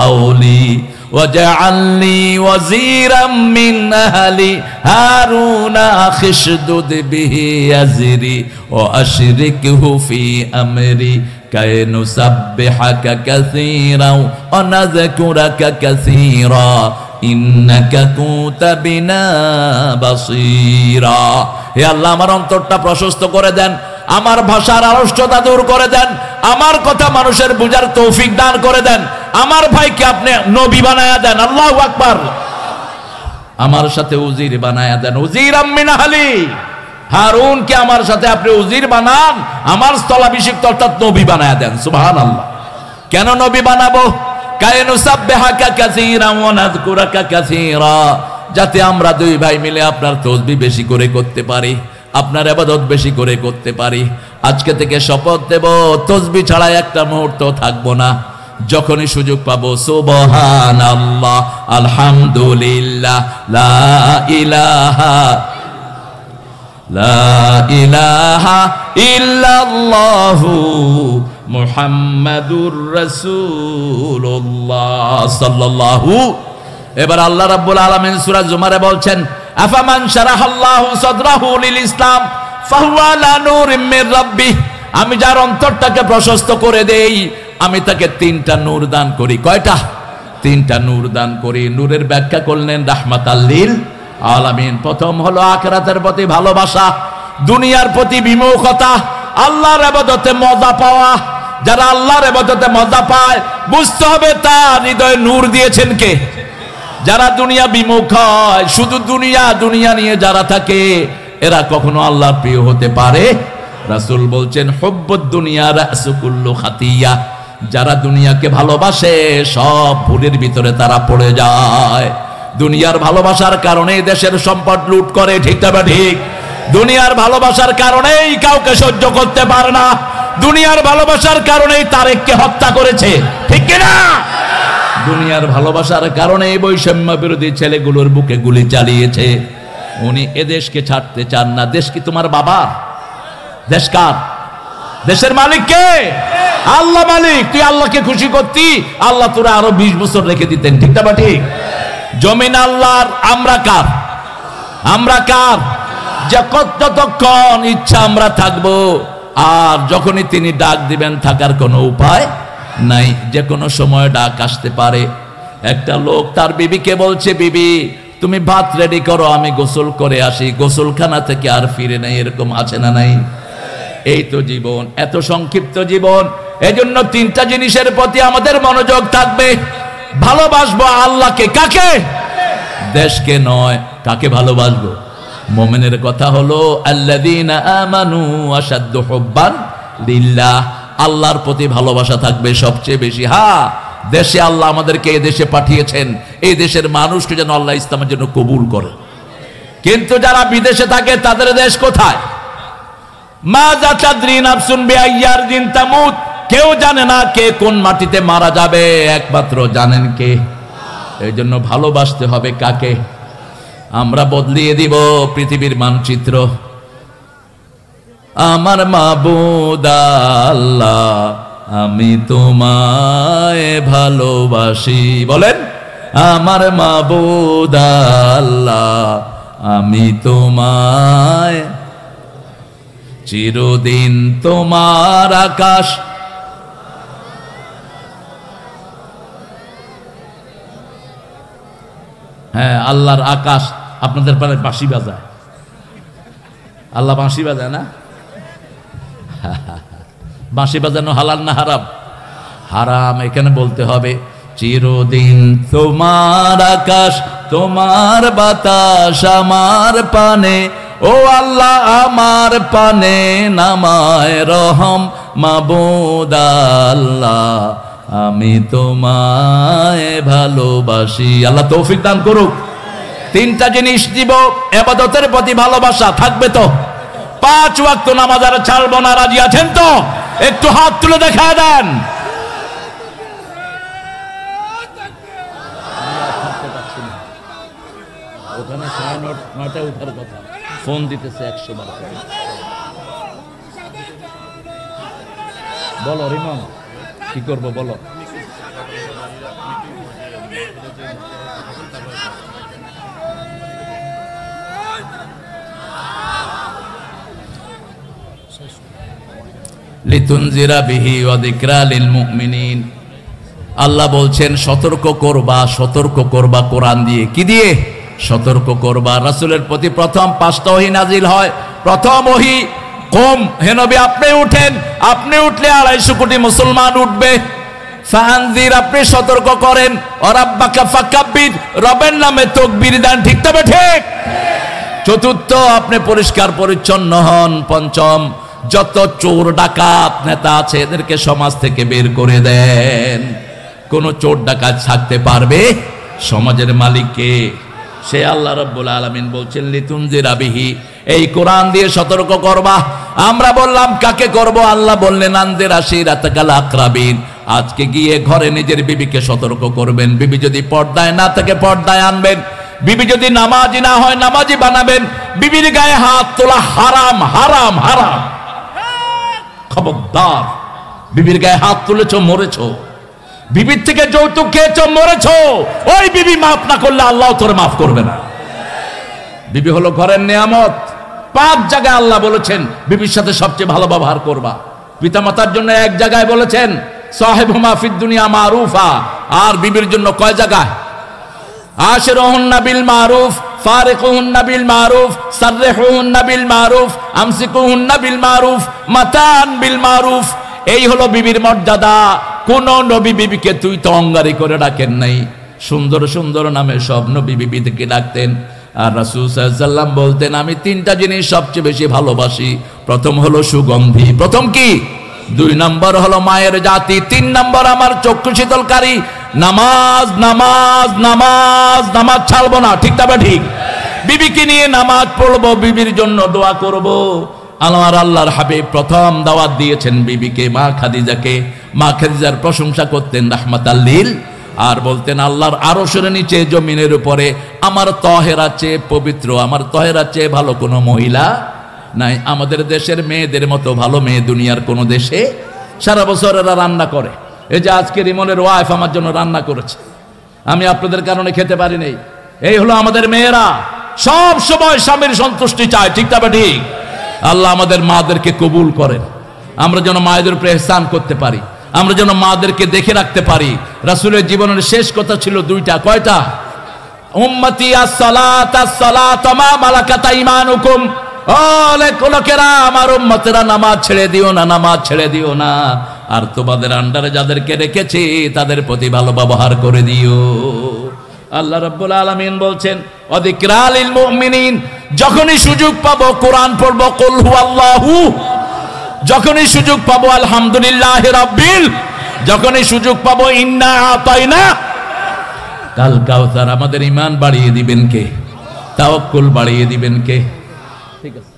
কওলি ওয়াজআল লি ওয়াজিরাম মিন আহলি হারুন আখিশদুদ বিহি আজরি ওয়া আশরিকহু ফি আমরি কাই নুসাব্বিহাকা কাসীরা ওয়া নাযকুরাকা কাসীরা ইন্নাকা কুনতা বিনা বাসীরা। হে আল্লাহ, আমার অন্তরটা প্রশস্ত করে দেন, আমার ভাষার আড়ষ্টতা দূর করে দেন, আমার কথা মানুষের বুঝার তৌফিক দান করে দেন, আমার ভাইকে আপনি নবী বানায়া দেন। আল্লাহু আকবার। আমার সাথে উজির বানায়া দেন, উজিরাম মিন আহলি, হারুনকে আমার সাথে আপনি উজির বানান, আমার স্থলাভিষিক্ত অর্থাৎ নবী বানায়া দেন। সুবহানাল্লাহ। কেন নবী বানাবো? কায়নুসাব্বিহাকা কাসীরা ওয়া নাযকুরাকা কাসীরা, যাতে আমরা দুই ভাই মিলে আপনার তাসবিহ বেশি করে করতে পারি, আপনার ইবাদত বেশি করে করতে পারি। আজকে থেকে শপথ দেব, তাসবিহ ছাড়া একটা মুহূর্ত থাকবো না। যখনই সুযোগ পাবো সুবহানাল্লাহ, আলহামদুলিল্লাহ, লা ইলাহা ইল্লাল্লাহু মুহাম্মাদুর রাসূলুল্লাহ সাল্লাল্লাহু। এবার আল্লাহ রাব্বুল আলামিন সূরা জুমারে বলছেন, আফামান শারাহাল্লাহু সাদরাহু লিল ইসলাম ফাহুয়া আলা নূরিম মির রাব্বিহ, আমি যার অন্তরটাকে প্রশস্ত করে দেই, আমি তাকে তিনটা নূর দান করি। কয়টা? তিনটা নূর দান করি। নূরের ব্যাখ্যা করলেন রাহমাতাল লিল আলামিন। প্রথম হলো আখিরাতের প্রতি ভালোবাসা, দুনিয়ার প্রতি বিমুখতা, আল্লাহর ইবাদতে মজা পাওয়া। যারা আল্লাহর ইবাদতে মজা পায়, বুঝতে হবে তার হৃদয়ে নূর দিয়েছেন কে। যারা দুনিয়া বিমুখ হয়, শুধু দুনিয়া দুনিয়া নিয়ে যারা থাকে, এরা কখনো আল্লাহর প্রিয় হতে পারে। রাসূল বলছেন, হুব্বুদ দুনিয়া রাসু কুল্লু খাতিয়া, যারা দুনিয়াকে ভালোবাসে সব ভুলের ভিতরে তারা পড়ে যায়। দুনিয়ার ভালোবাসার কারণেই দেশের সম্পদ লুট করে, ঠিক না ঠিক? দুনিয়ার ভালোবাসার কারণেই কাউকে সহ্য করতে পারে না, দুনিয়ার ভালোবাসার কারণেই তারেককে হত্যা করেছে, ঠিক কিনা? দুনিয়ার ভালোবাসার কারণে বৈষম্য বিরোধী ছেলেগুলোর বুকে গুলি চালিয়েছে। উনি এদেশকে ছাড়তে চান না। দেশ কি তোমার বাবা? দেশ কার? দেশের মালিক কে? আল্লাহ মালিক। তুই আল্লাহকে খুশি করতি, আল্লাহ তোরা আরো 20 বছর রেখে দিতেন, ঠিক না ঠিক? জমিন আল্লাহর, আমরা কার? আমরা কার? যতক্ষণ ইচ্ছা আমরা থাকবো, আর যখনই তিনি ডাক দিবেন থাকার কোনো উপায় নাই, যে কোনো সময় ডাক আসতে পারে। একটা লোক তার বিবিকে বলছে, বিবি তুমি ভাত রেডি করো, আমি গোসল করে আসি। গোসলখানা থেকে আর ফিরে নাই, এরকম আছে না নাই? এই তো জীবন, এত সংক্ষিপ্ত জীবন। এজন্য তিনটা জিনিসের প্রতি আমাদের মনোযোগ থাকবে। ভালোবাসবো আল্লাহকে, কাকে? দেশকে নয়। কাকে ভালোবাসবো? মুমিনের কথা হলো আল্লাযীনা আমানু আশাদ্দু হুব্বান লিল্লাহ, আল্লাহর প্রতি ভালোবাসা থাকবে সবচেয়ে বেশি। হ্যাঁ, দেশে আল্লাহ আমাদেরকে এই দেশে পাঠিয়েছেন, এই দেশের মানুষকে যেন আল্লাহ ইসলামের জন্য কবুল করে। কিন্তু যারা বিদেশে থাকে তাদের দেশ কোথায়? মাজা তাদরি নাফসুন বিআইয়ার দিন তামুত, কেউ জানে না কে কোন মাটিতে মারা যাবে, একমাত্র জানেন কে। এই জন্য ভালোবাসতে হবে কাকে? আমরা বদলিয়ে দিব পৃথিবীর মানচিত্র। আমার মাবুদ আল্লাহ, আমি তোমায় ভালোবাসি। বলেন, আমার মাবুদ আল্লাহ, আমি তোমায়, চিরদিন তোমার আকাশ। হ্যাঁ, আল্লাহর আকাশ। আপনাদের পারে বাঁশি বাজায়, আল্লাহ বাঁশি বাজায় না? বাঁশি বাজানো হালাল না হারাম? হারাম। এখানে বলতে হবে চিরদিন তোমার আকাশ তোমার বাতাস আমার পানে, ও আল্লাহ আমার পানে নামায় রহম মাবুদ আল্লাহ, আমি তোমায় ভালোবাসি। আল্লাহ তৌফিক দান করুক। তিনটা জিনিস দিব, ইবাদতের প্রতি ভালোবাসা থাকবে তো, 5 ওয়াক্ত নামাজ আর ছাড়বো না, রাজি আছেন তো? একটু হাত তুলে দেখা দেন। ওখানে 9:30 উঠার কথা, ফোন দিতেছে 100 বার। বলো রিমন, কি করবো বলো? লিতুনজিরা বিহি ওয়া যিকরা লিল মুমিনিন। আল্লাহ বলছেন সতর্ক করবা, সতর্ক করবা কোরআন দিয়ে। কি দিয়ে সতর্ক করবা? রাসূলের প্রতি প্রথম 5টা ওহী নাজিল হয়। প্রথম ওহী কম, হে নবী আপনি উঠেন, আপনি উঠলে 250 কোটি মুসলমান উঠবে। ফাআনজির, আপনি সতর্ক করেন। ওয়ারাব্বাকা ফাকাব্বির, রবের নামে তাকবীর দেন। ঠিক তবে ঠিক। চতুর্থ, আপনি পরিষ্কার পরিচ্ছন্ন হন। পঞ্চম, যত চোর ডাকাত নেতা আছে এদেরকে সমাজ থেকে বের করে দেন। কোন চোর ডাকাত থাকতে পারবে? সমাজের মালিককে সে আল্লাহ রাব্বুল আলামিন বলছেন লিতুনজিরা বিহি, এই কোরআন দিয়ে সতর্ক করবা। আমরা বললাম কাকে করব? আল্লাহ বললেন আনজির আশিরাতাকাল আকরাবিন। আজকে গিয়ে ঘরে নিজের বিবিকে সতর্ক করবেন। বিবি যদি পর্দায় না থাকে পর্দায় আনবেন। বিবি যদি নামাজি না হয় নামাজি বানাবেন। বিবির গায়ে হাত তোলা হারাম, হারাম, হারাম। খবরদার, বিবির গায়ে হাত তুলেছো মরেছো, বিবির থেকে যৌতুক খেয়েছো মরেছো। ওই বিবি মাফ না করলে আল্লাহ তোরে মাফ করবে না। বিবি হলো ঘরের নিয়ামত। 5 জায়গায় আল্লাহ বলেছেন বিবির সাথে সবচেয়ে ভালো ব্যবহার করবা। পিতামাতার জন্য 1 জায়গায় বলেছেন সাহিবহুমা ফিদ দুনিয়া মারুফা। আর বিবির জন্য কয় জায়গায়? আশিরুহুন্না বিল মারুফ, ফারিকুহুন্না বিল মারুফ, সাররিহুন্না বিল মারুফ, আমসিকুহুন্না বিল মারুফ, মাতান বিল মারুফ। এই হলো বিবির মর্যাদা। কোন নবী বিবিকে তুই তো অঙ্গারি করে ডাকেন নাই। সুন্দর সুন্দর নামে সব নবী বিবিকে ডাকতেন। আর রাসূল সাল্লাল্লাহু আলাইহি ওয়াসাল্লাম বলতেন আমি 3টা জিনিস সবচেয়ে বেশি ভালোবাসি। প্রথম হলো সুগন্ধি। প্রথম কি? 2 নম্বর হলো মায়ের জাতি। 3 নম্বর আমার চক্ষু শীতলকারী। নামাজ, নামাজ, নামাজ, নামাজ ছাড়বো না। ঠিক তবে ঠিক। বিবিকে নিয়ে নামাজ পড়বো, বিবির জন্য দোয়া করব। আমার আল্লাহর হাবিব প্রথম দাওয়াত দিয়েছেন বিবিকে, মা খাদিজাকে। মা খাদিজার প্রশংসা করতেন রাহমাতাল লিল। আর বলতেন আল্লাহর আরশের নিচে জমিনের উপরে আমার তহেরা চেয়ে পবিত্র, আমার তহেরা চেয়ে ভালো কোনো মহিলা নাই। আমাদের দেশের মেয়েদের মতো ভালো মেয়ে দুনিয়ার কোনো দেশে। সারা বছর এরা রান্না করে। এই যে আজকে রিমনের ওয়াইফ আমার জন্য রান্না করেছে, আমি আপনাদের কারণে খেতে পারি নাই। এই হলো আমাদের মেয়েরা, সব সময় স্বামীর সন্তুষ্টি চায়। ঠিক তবে ঠিক। আল্লাহ আমাদের মাদেরকে কবুল করেন। আমরা যেন মায়েদের উপরে ইহসান করতে পারি, আমরা যেন মাদেরকে দেখে রাখতে পারি। রাসূলের জীবনের শেষ কথা ছিল 2টা। কয়টা? উম্মতি আস-সালাত আস-সালাত মা মালাকাত ঈমানুকুম। ও লোকেরা, আমার উম্মতেরা নামাজ ছেড়ে দিও না, নামাজ ছেড়ে দিও না। আর তোমাদের আন্ডারে যাদেরকে রেখেছি তাদের প্রতি ভালো ব্যবহার করে দিও। আল্লাহ রাব্বুল আলামিন বলছেন ওয়া যিকরা লিল মুমিনিন। যখনই সুযোগ পাবো কোরআন পড়বো, কুল হুয়াল্লাহু। যখনই সুযোগ পাবো আলহামদুলিল্লাহি রাব্বিল। যখনই সুযোগ পাবো ইন্না আতাইনা কাল কাউসার। আমাদের ঈমান বাড়িয়ে দিবেন কে? তাওয়াক্কুল বাড়িয়ে দিবেন কে? ঠিক আছে।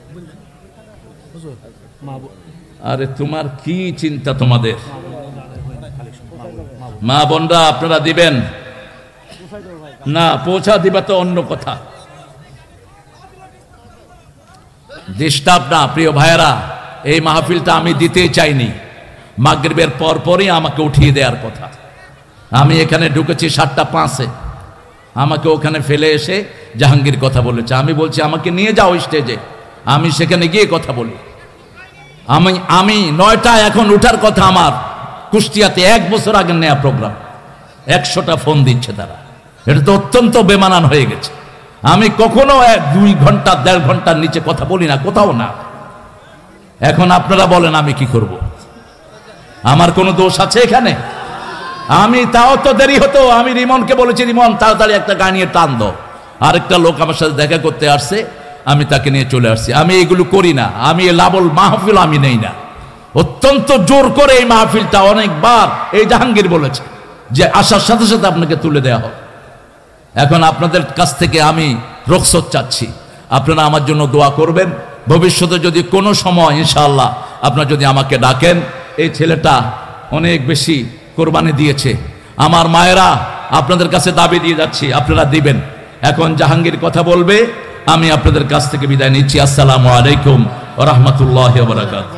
আরে তোমার কি চিন্তা? তোমাদের মা বোনরা আপনারা দিবেন না? পৌঁছা দিবা তো অন্য কথা। ডিস্টার্ব না প্রিয় ভাইয়েরা। এই মাহফিলটা আমি দিতে চাইনি। মাগরিবের পরপরই আমাকে উঠিয়ে দেওয়ার কথা। আমি এখানে ঢুকেছি 7:05-এ। আমাকে ওখানে ফেলে এসে জাহাঙ্গীর কথা বলেছে। আমি বলছি আমাকে নিয়ে যাও স্টেজে, আমি সেখানে গিয়ে কথা বলি। আমি 9টায় এখন উঠার কথা আমার। কুষ্টিয়াতে 1 বছর আগে নেওয়া প্রোগ্রাম, 100টা ফোন দিচ্ছে তারা। এটা তো অত্যন্ত বেমানান হয়ে গেছে। আমি কখনো 2 ঘন্টা 1.5 ঘন্টার নিচে কথা বলি না, কোথাও না। এখন আপনারা বলেন আমি কি করব? আমার কোনো দোষ আছে এখানে? আমি তাও তো দেরি হতো, আমি রিমনকে বলেছি, রিমন তাড়াতাড়ি একটা গাড়ি নিয়ে টান দাও। আরেকটা লোক আমার সাথে দেখা করতে আসছে, আমি তাকে নিয়ে চলে আসছি। আমি এগুলো করি না, আমি লাবল মাহফিল আমি নেই না। অত্যন্ত জোর করে এই মাহফিলটা অনেকবার এই জাহাঙ্গীর বলেছে যে আসার সাথে সাথে আপনাকে তুলে দেওয়া হবে। এখন আপনাদের কাছ থেকে আমি রুখসত চাচ্ছি, আপনারা আমার জন্য দোয়া করবেন। ভবিষ্যতে যদি কোনো সময় ইনশাআল্লাহ আপনারা যদি আমাকে ডাকেন, এই ছেলেটা অনেক বেশি কোরবানি দিয়েছে, আমার মায়েরা আপনাদের কাছে দাবি দিয়ে যাচ্ছি, আপনারা দিবেন। এখন জাহাঙ্গীর কথা বলবে, আমি আপনাদের কাছ থেকে বিদায় নিচ্ছি। আসসালামু আলাইকুম ওয়া রাহমাতুল্লাহি ওয়া বারাকাতুহু।